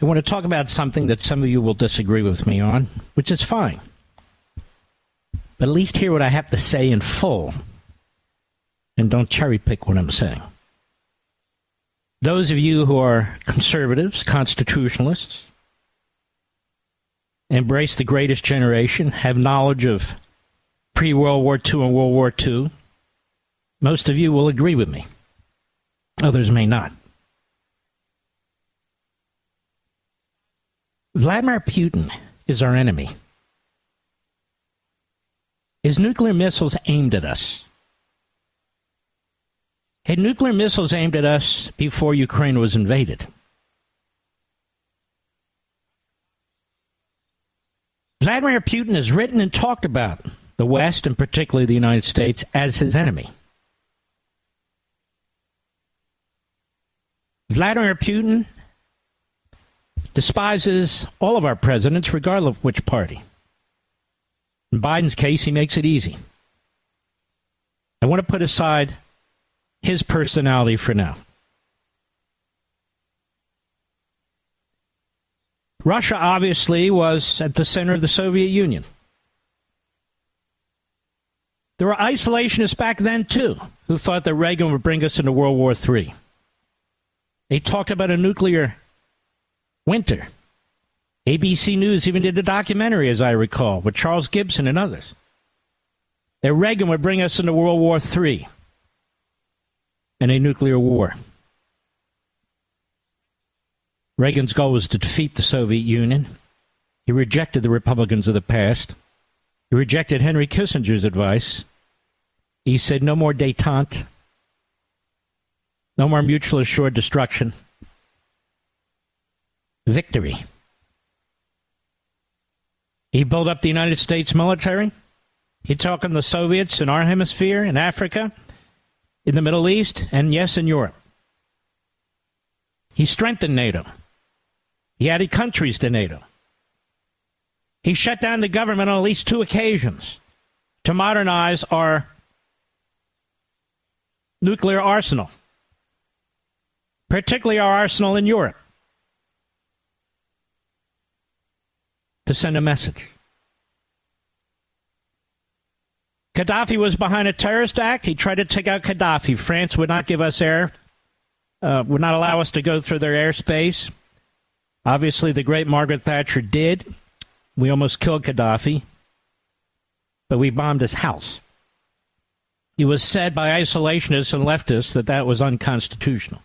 I want to talk about something that some of you will disagree with me on, which is fine. But at least hear what I have to say in full, and don't cherry pick what I'm saying. Those of you who are conservatives, constitutionalists, embrace the greatest generation, have knowledge of pre-World War II and World War II, most of you will agree with me. Others may not. Vladimir Putin is our enemy. His nuclear missiles aimed at us. Had nuclear missiles aimed at us before Ukraine was invaded. Vladimir Putin has written and talked about the West, and particularly the United States, as his enemy. Vladimir Putin despises all of our presidents, regardless of which party. In Biden's case, he makes it easy. I want to put aside his personality for now. Russia obviously was at the center of the Soviet Union. There were isolationists back then, too, who thought that Reagan would bring us into World War III. They talked about a nuclear winter. ABC News even did a documentary, as I recall, with Charles Gibson and others, that Reagan would bring us into World War III and a nuclear war. Reagan's goal was to defeat the Soviet Union. He rejected the Republicans of the past. He rejected Henry Kissinger's advice. He said no more détente, no more mutual assured destruction. Victory. He built up the United States military. He took on the Soviets in our hemisphere, in Africa, in the Middle East, and yes, in Europe. He strengthened NATO. He added countries to NATO. He shut down the government on at least 2 occasions to modernize our nuclear arsenal, particularly our arsenal in Europe, to send a message. Gaddafi was behind a terrorist act. He tried to take out Gaddafi. France would not give us air, would not allow us to go through their airspace. Obviously, the great Margaret Thatcher did. We almost killed Gaddafi, but we bombed his house. It was said by isolationists and leftists that that was unconstitutional.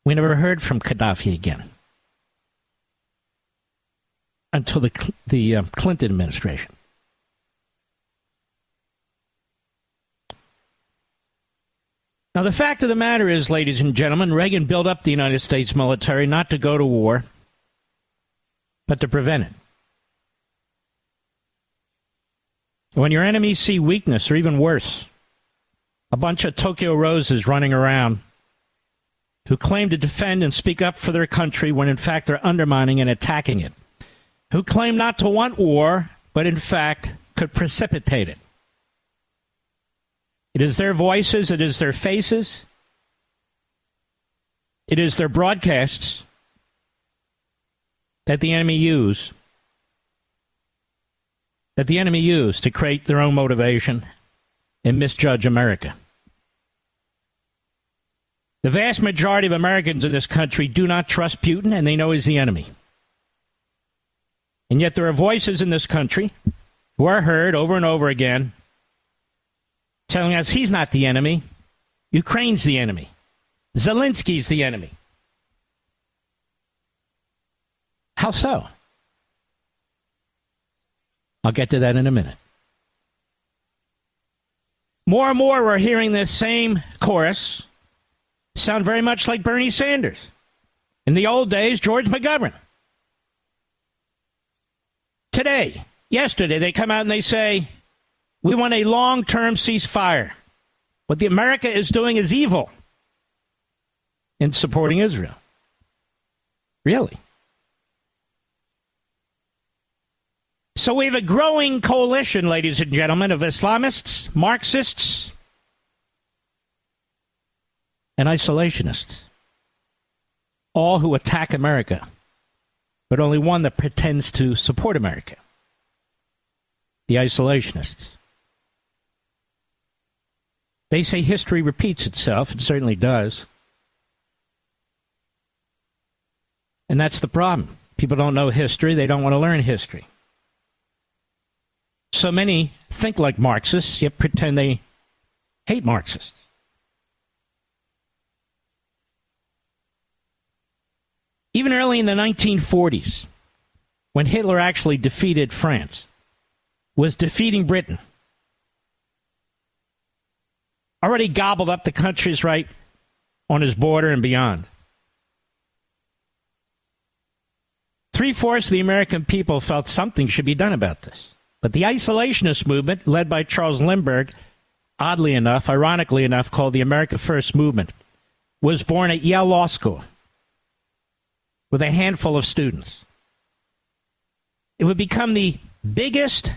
We never heard from Gaddafi again until the Clinton administration. Now, the fact of the matter is, ladies and gentlemen, Reagan built up the United States military not to go to war, but to prevent it. When your enemies see weakness, or even worse, a bunch of Tokyo Roses running around who claim to defend and speak up for their country when in fact they're undermining and attacking it, who claim not to want war, but in fact could precipitate it. It is their voices, it is their faces, it is their broadcasts that the enemy use to create their own motivation and misjudge America. The vast majority of Americans in this country do not trust Putin, and they know he's the enemy. And yet there are voices in this country who are heard over and over again telling us he's not the enemy, Ukraine's the enemy, Zelensky's the enemy. How so? I'll get to that in a minute. More and more we're hearing this same chorus sound very much like Bernie Sanders. In the old days, George McGovern. Today, yesterday, they come out and they say, we want a long-term ceasefire. What the America is doing is evil in supporting Israel. Really? So we have a growing coalition, ladies and gentlemen, of Islamists, Marxists, and isolationists. all who attack America, but only one that pretends to support America. The isolationists. They say history repeats itself. It certainly does. And that's the problem. People don't know history. They don't want to learn history. So many think like Marxists, yet pretend they hate Marxists. Even early in the 1940s, when Hitler actually defeated France, was defeating Britain, already gobbled up the countries right on his border and beyond. 3/4 of the American people felt something should be done about this. But the isolationist movement, led by Charles Lindbergh, oddly enough, ironically enough, called the America First Movement, was born at Yale Law School with a handful of students. It would become the biggest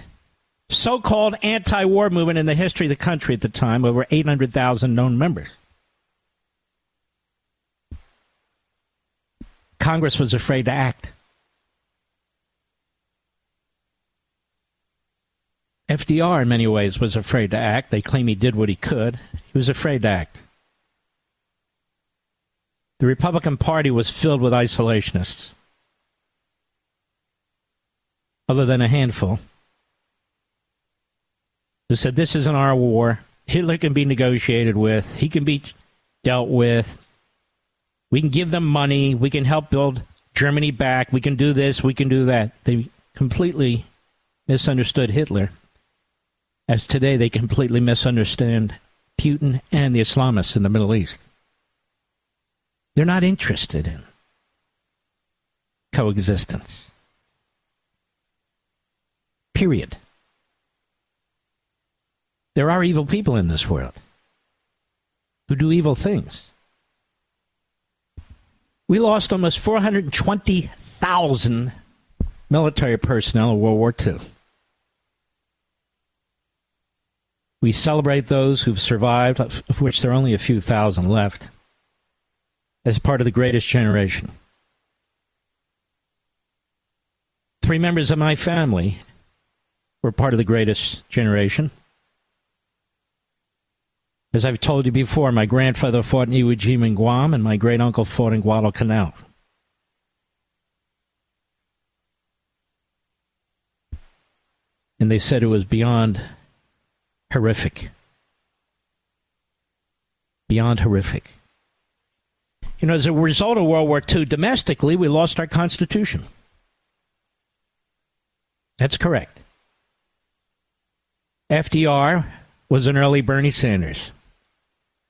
so-called anti-war movement in the history of the country at the time, over 800,000 known members. Congress was afraid to act. FDR, in many ways, was afraid to act. They claim he did what he could. He was afraid to act. The Republican Party was filled with isolationists, other than a handful, who said, this isn't our war. Hitler can be negotiated with. He can be dealt with. We can give them money. We can help build Germany back. We can do this. We can do that. They completely misunderstood Hitler, as today they completely misunderstand Putin and the Islamists in the Middle East. They're not interested in coexistence. Period. There are evil people in this world who do evil things. We lost almost 420,000 military personnel in World War II. We celebrate those who've survived, of which there are only a few thousand left, as part of the greatest generation. 3 members of my family were part of the greatest generation. As I've told you before, my grandfather fought in Iwo Jima and Guam, and my great-uncle fought in Guadalcanal. And they said it was beyond horrific. Beyond horrific. You know, as a result of World War II, domestically, we lost our Constitution. That's correct. FDR was an early Bernie Sanders.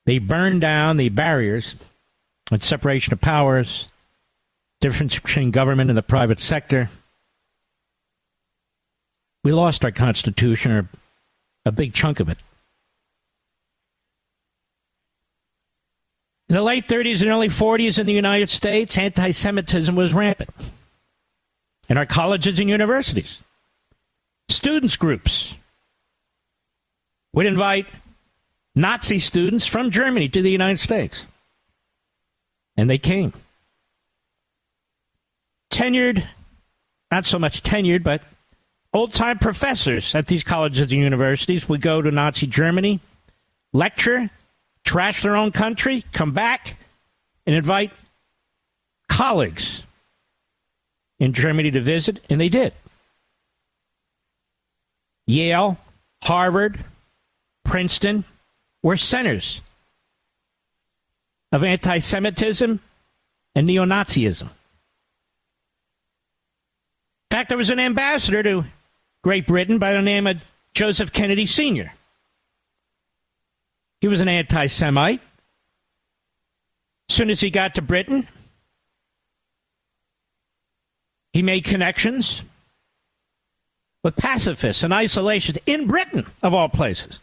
They burned down the barriers and separation of powers, difference between government and the private sector. We lost our Constitution, or a big chunk of it. In the late 30s and early 40s in the United States, anti-Semitism was rampant in our colleges and universities. Students groups would invite Nazi students from Germany to the United States. And they came. Tenured, not so much tenured, but old-time professors at these colleges and universities would go to Nazi Germany, lecture, trash their own country, come back, and invite colleagues in Germany to visit, and they did. Yale, Harvard, Princeton were centers of anti-Semitism and neo-Nazism. In fact, there was an ambassador to Great Britain by the name of Joseph Kennedy Sr. He was an anti-Semite. As soon as he got to Britain, he made connections with pacifists and isolationists in Britain, of all places,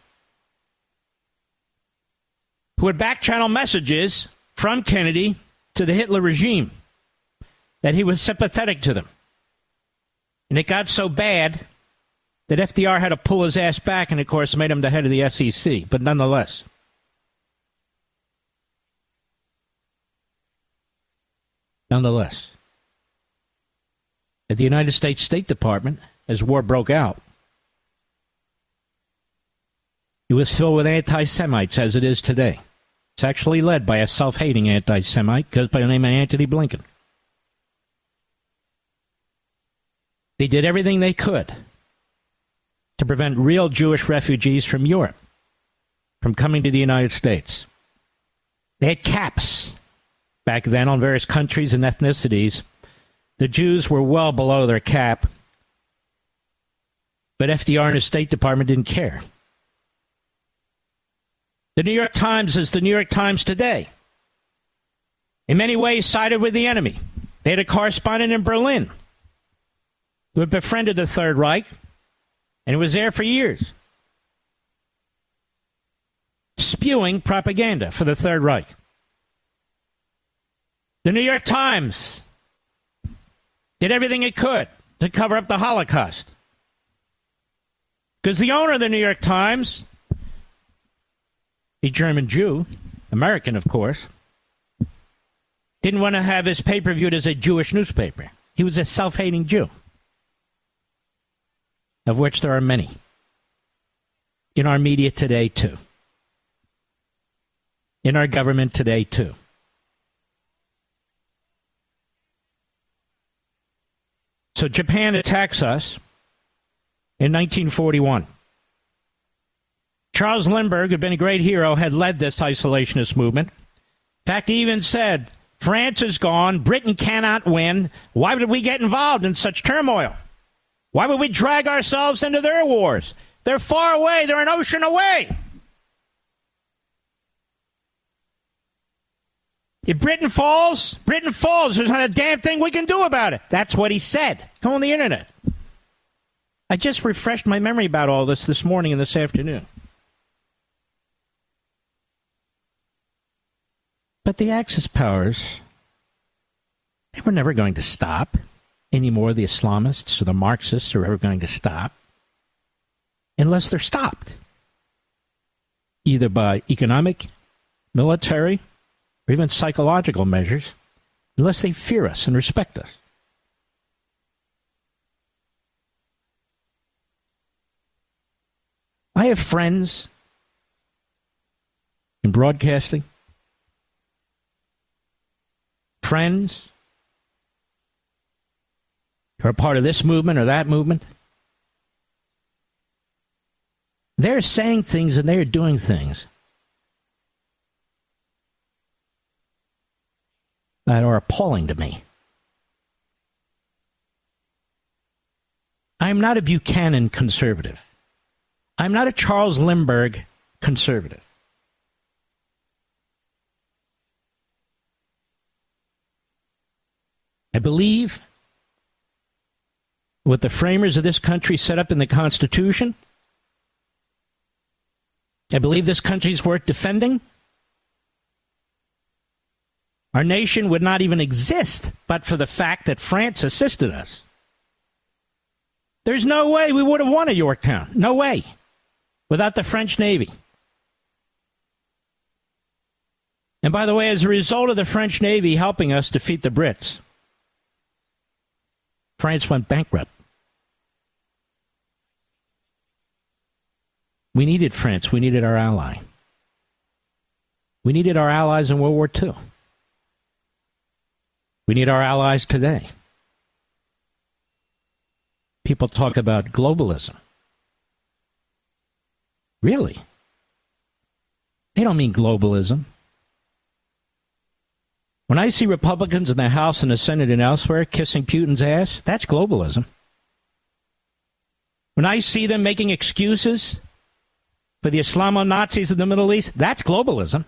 who would back-channel messages from Kennedy to the Hitler regime that he was sympathetic to them. And it got so bad that FDR had to pull his ass back and, of course, made him the head of the SEC. But nonetheless, nonetheless. At the United States State Department, as war broke out, it was filled with anti-Semites, as it is today. It's actually led by a self-hating anti-Semite, goes by the name of Antony Blinken. They did everything they could to prevent real Jewish refugees from Europe from coming to the United States. They had caps back then on various countries and ethnicities. The Jews were well below their cap, but FDR and his State Department didn't care. The New York Times is the New York Times today. In many ways, sided with the enemy. They had a correspondent in Berlin who had befriended the Third Reich, and was there for years, spewing propaganda for the Third Reich. The New York Times did everything it could to cover up the Holocaust, because the owner of the New York Times, a German Jew, American, of course, didn't want to have his paper viewed as a Jewish newspaper. He was a self-hating Jew, of which there are many in our media today, too. In our government today, too. So Japan attacks us in 1941. Charles Lindbergh, who had been a great hero, had led this isolationist movement. In fact, he even said, France is gone, Britain cannot win. Why would we get involved in such turmoil? Why would we drag ourselves into their wars? They're far away. They're an ocean away. If Britain falls, Britain falls. There's not a damn thing we can do about it. That's what he said. Go on the internet. I just refreshed my memory about all this morning and this afternoon. But the Axis powers, they were never going to stop. Any more the Islamists or the Marxists are ever going to stop unless they're stopped, either by economic, military, or even psychological measures, unless they fear us and respect us. I have friends in broadcasting, friends who are part of this movement or that movement. They're saying things and they're doing things that are appalling to me. I'm not a Buchanan conservative. I'm not a Charles Lindbergh conservative. I believe what the framers of this country set up in the Constitution. I believe this country is worth defending. Our nation would not even exist but for the fact that France assisted us. There's no way we would have won at Yorktown. No way. Without the French Navy. And by the way, as a result of the French Navy helping us defeat the Brits, France went bankrupt. We needed France. We needed our ally. We needed our allies in World War II. We need our allies today. People talk about globalism. Really? They don't mean globalism. When I see Republicans in the House and the Senate and elsewhere kissing Putin's ass, that's globalism. When I see them making excuses for the Islamo-Nazis of the Middle East, that's globalism.